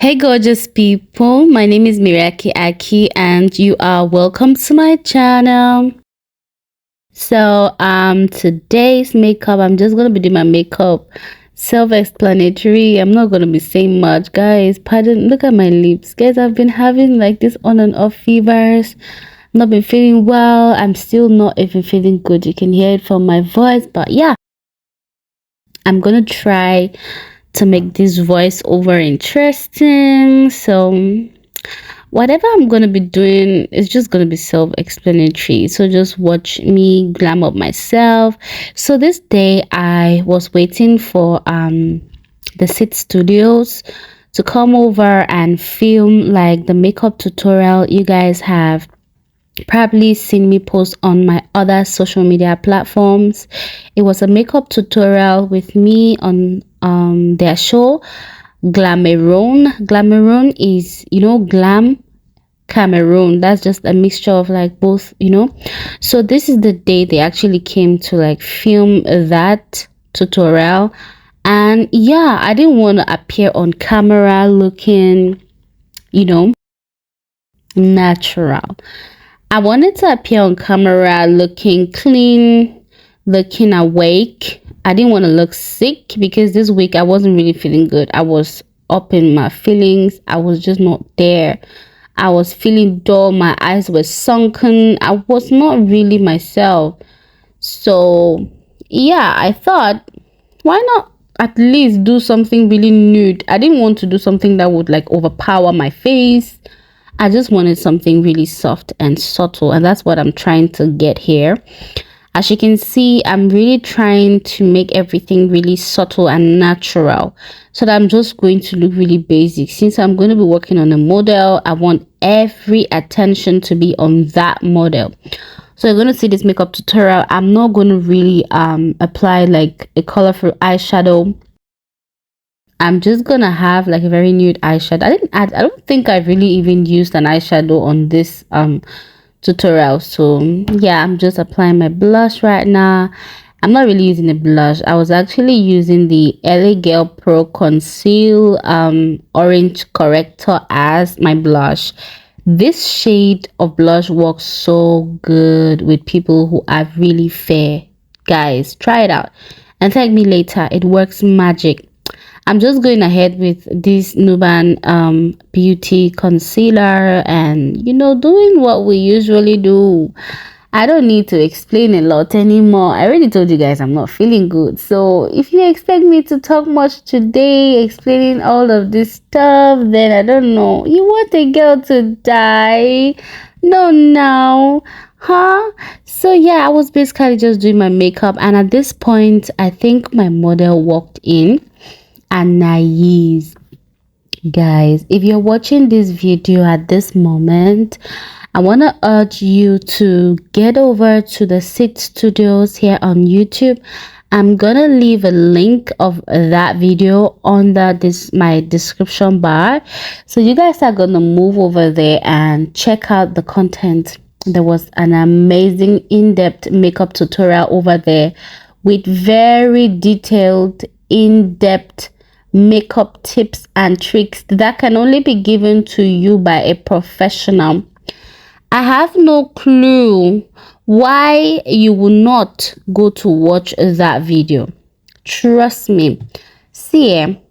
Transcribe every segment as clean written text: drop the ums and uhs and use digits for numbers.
Hey gorgeous people, my name is Miriaki and you are welcome to my channel. So today's makeup, I'm just gonna be doing my makeup self-explanatory. I'm not gonna be saying much, guys. Pardon, look at my lips. Guys, I've been having like this on and off fevers. Not been feeling well. I'm still not even feeling good. You can hear it from my voice, but yeah, I'm gonna try to make this voiceover interesting. So whatever I'm gonna be doing is just gonna be self-explanatory, so just watch me glam up myself. So this day I was waiting for the Sit Studios to come over and film like the makeup tutorial. You guys have probably seen me post on my other social media platforms. It was a makeup tutorial with me on their show Glamourone is, glam Cameroon. That's just a mixture of like both. So this is the day they actually came to like film that tutorial. And yeah, I didn't want to appear on camera looking, natural. I wanted to appear on camera looking clean, looking awake. I didn't want to look sick because this week I wasn't really feeling good. I was up in my feelings. I was just not there. I was feeling dull. My eyes were sunken. I was not really myself. So yeah, I thought, why not at least do something really nude? I didn't want to do something that would like overpower my face. I just wanted something really soft and subtle, and that's what I'm trying to get here. As you can see, I'm really trying to make everything really subtle and natural, so that I'm just going to look really basic. Since I'm going to be working on a model, I want every attention to be on that model. So you're going to see this makeup tutorial. I'm not going to really apply like a colorful eyeshadow. I'm just gonna have like a very nude eyeshadow. I don't think I really even used an eyeshadow on this tutorial. So yeah, I'm just applying my blush right now. I'm not really using a blush. I was actually using the LA Girl Pro Conceal orange corrector as my blush. This shade of blush works so good with people who are really fair. Guys, try it out and thank me later. It works magic. I'm just going ahead with this Nude beauty concealer and doing what we usually do. I don't need to explain a lot anymore. I already told you guys I'm not feeling good. So if you expect me to talk much today explaining all of this stuff, then I don't know. You want a girl to die? No, now. Huh? So yeah, I was basically just doing my makeup, and at this point I think my model walked in. And naive. Guys, if you're watching this video at this moment, I want to urge you to get over to the Sit Studios here on YouTube. I'm gonna leave a link of that video under my description bar, so you guys are gonna move over there and check out the content. There was an amazing in-depth makeup tutorial over there with very detailed, in-depth makeup tips and tricks that can only be given to you by a professional. I have no clue why you will not go to watch that video. Trust me. See,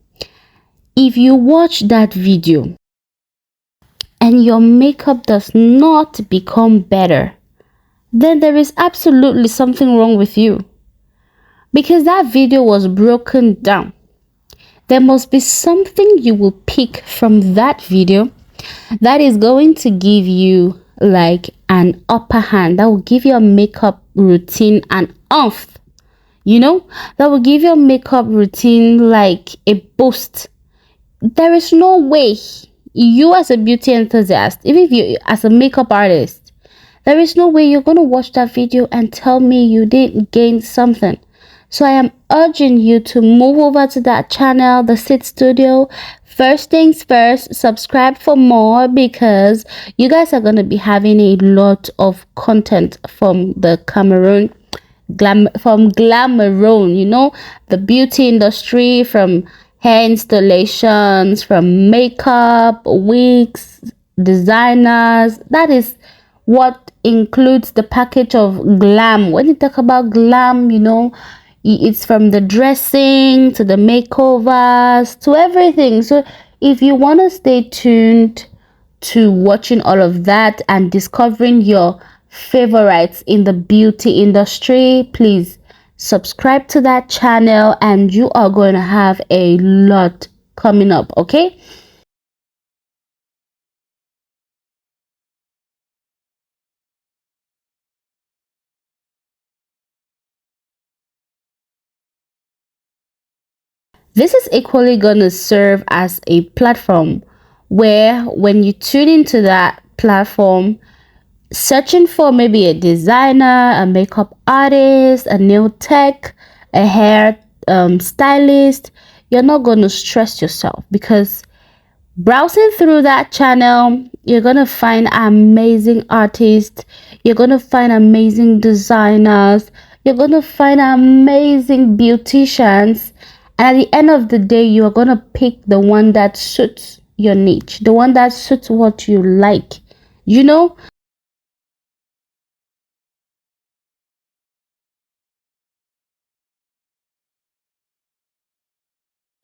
if you watch that video and your makeup does not become better, then there is absolutely something wrong with you, because that video was broken down. There must be something you will pick from that video that is going to give you like an upper hand, that will give your makeup routine an oomph, that will give your makeup routine like a boost. There is no way you, as a beauty enthusiast, even if you as a makeup artist, there is no way you're going to watch that video and tell me you didn't gain something. So I am urging you to move over to that channel, the Sit Studio. First things first, subscribe for more, because you guys are going to be having a lot of content from the Glamourone, the beauty industry, from hair installations, from makeup, wigs, designers. That is what includes the package of glam. When you talk about glam, it's from the dressing to the makeovers to everything. So if you want to stay tuned to watching all of that and discovering your favorites in the beauty industry, please subscribe to that channel and you are going to have a lot coming up, okay? This is equally going to serve as a platform where when you tune into that platform, searching for maybe a designer, a makeup artist, a nail tech, a hair stylist, you're not going to stress yourself, because browsing through that channel, you're going to find amazing artists, you're going to find amazing designers, you're going to find amazing beauticians, and at the end of the day, you are going to pick the one that suits your niche, the one that suits what you like, you know.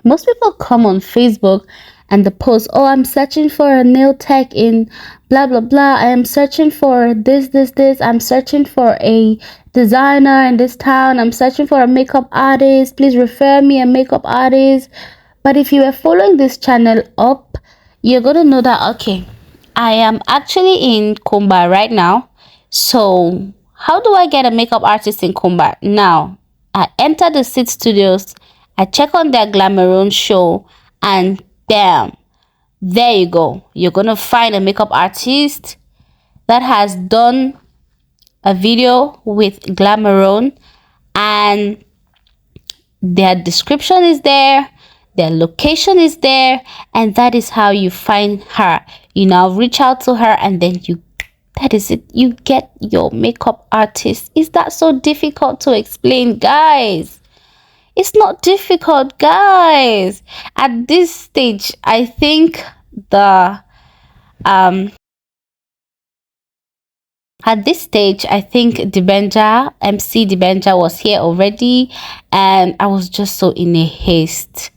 Most people come on Facebook and they post, oh, I'm searching for a nail tech in blah blah blah. I am searching for this. I'm searching for a designer in this town. I'm searching for a makeup artist. Please refer me a makeup artist. But if you are following this channel up, you're gonna know that, okay, I am actually in Kumba right now. So how do I get a makeup artist in Kumba? Now, I enter the Sit Studios, I check on their Glamourone show, and bam, there you go. You're gonna find a makeup artist that has done a video with Glamourone, and their description is there, their location is there, and that is how you find her. You now reach out to her, and then that is it, you get your makeup artist. Is that so difficult to explain, guys? It's not difficult, guys. At this stage, I think the um at this stage, I think Dibenja, MC Dibenja, was here already, and I was just so in a haste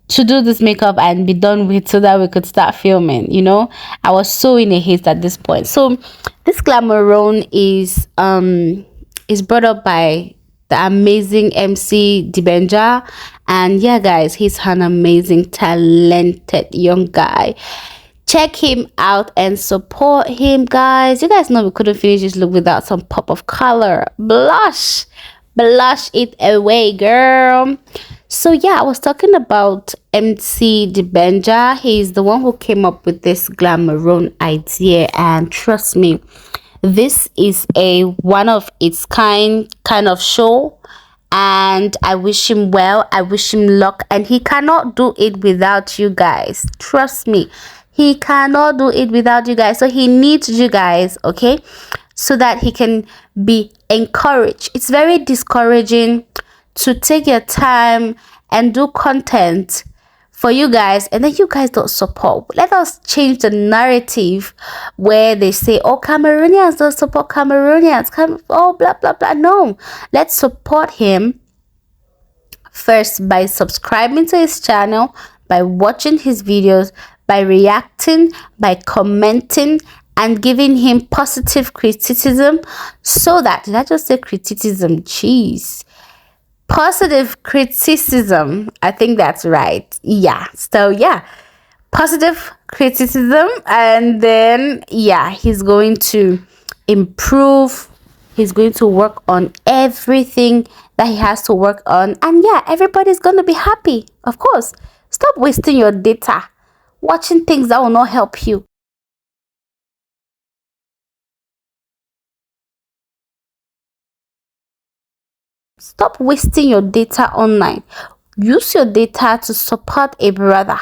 to do this makeup and be done with so that we could start filming. I was so in a haste at this point. So this Glamourone is brought up by the amazing MC Dibenja, and yeah, guys, he's an amazing talented young guy. Check him out and support him, guys. You guys know we couldn't finish this look without some pop of color. Blush it away, girl. So yeah, I was talking about MC Dibenja. He's the one who came up with this Glamourone idea, and trust me, this is a one of its kind of show, and I wish him well. I wish him luck, and he cannot do it without you guys. Trust me, he cannot do it without you guys. So he needs you guys, okay, so that he can be encouraged. It's very discouraging to take your time and do content for you guys, and then you guys don't support. Let us change the narrative where they say, oh, Cameroonians don't support Cameroonians, oh, blah blah blah. No, let's support him first by subscribing to his channel, by watching his videos, by reacting, by commenting, and giving him positive criticism. So that, did I just say criticism? Jeez, positive criticism, I think that's right. Yeah, so yeah, positive criticism, and then yeah, he's going to improve, he's going to work on everything that he has to work on, and yeah, everybody's going to be happy. Of course, stop wasting your data watching things that will not help you. Stop wasting your data online. Use your data to support a brother.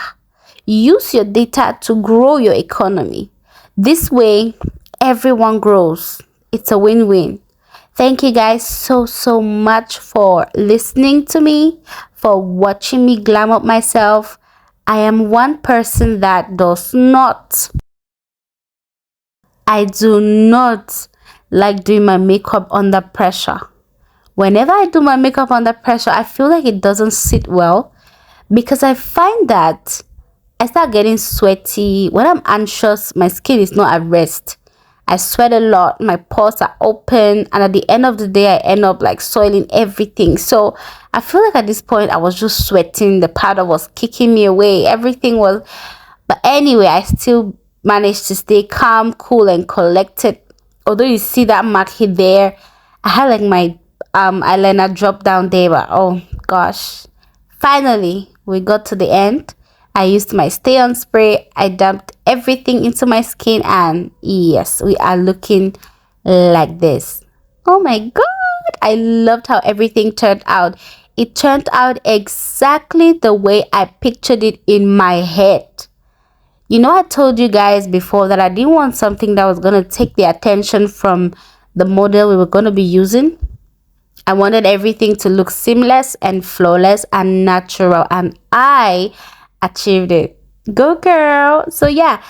Use your data to grow your economy. This way, everyone grows. It's a win-win. Thank you guys so much for listening to me, for watching me glam up myself. I am one person that I do not like doing my makeup under pressure. Whenever I do my makeup under pressure, I feel like it doesn't sit well because I find that I start getting sweaty. When I'm anxious, my skin is not at rest. I sweat a lot, my pores are open, and at the end of the day, I end up like soiling everything. So I feel like at this point, I was just sweating. The powder was kicking me away. Everything was. But anyway, I still managed to stay calm, cool, and collected. Although you see that mark here there, I had like my eyeliner drop down there, but oh gosh. Finally, we got to the end. I used my stay on spray. I dumped everything into my skin, and yes, we are looking like this. Oh my god, I loved how everything turned out. It turned out exactly the way I pictured it in my head. You know, I told you guys before that I didn't want something that was going to take the attention from the model we were going to be using. I wanted everything to look seamless and flawless and natural, and I achieved it. Go girl. So yeah,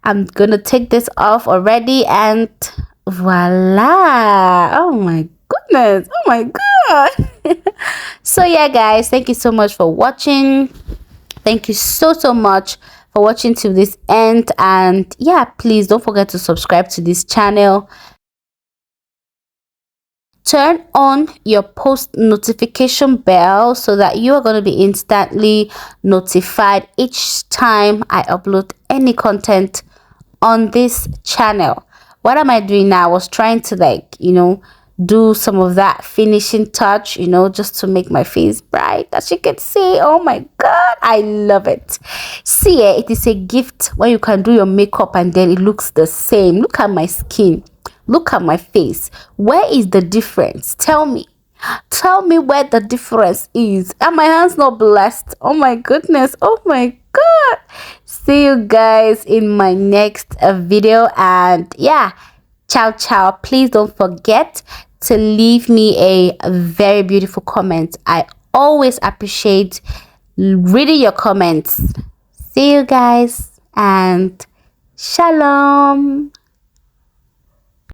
I'm going to take this off already, and voila. Oh my goodness. Oh my god. So yeah guys, thank you so much for watching. Thank you so much for watching to this end, and yeah, please don't forget to subscribe to this channel. Turn on your post notification bell so that you are going to be instantly notified each time I upload any content on this channel. What am I doing now? I was trying to do some of that finishing touch, just to make my face bright. As you can see, oh my god, I love it. See, it is a gift when you can do your makeup and then it looks the same. Look at my skin. Look at my face. Where is the difference? Tell me where the difference is. Are my hands not blessed? Oh my goodness. Oh my god. See you guys in my next video, and yeah, ciao. Please don't forget to leave me a very beautiful comment. I always appreciate reading your comments. See you guys, and shalom.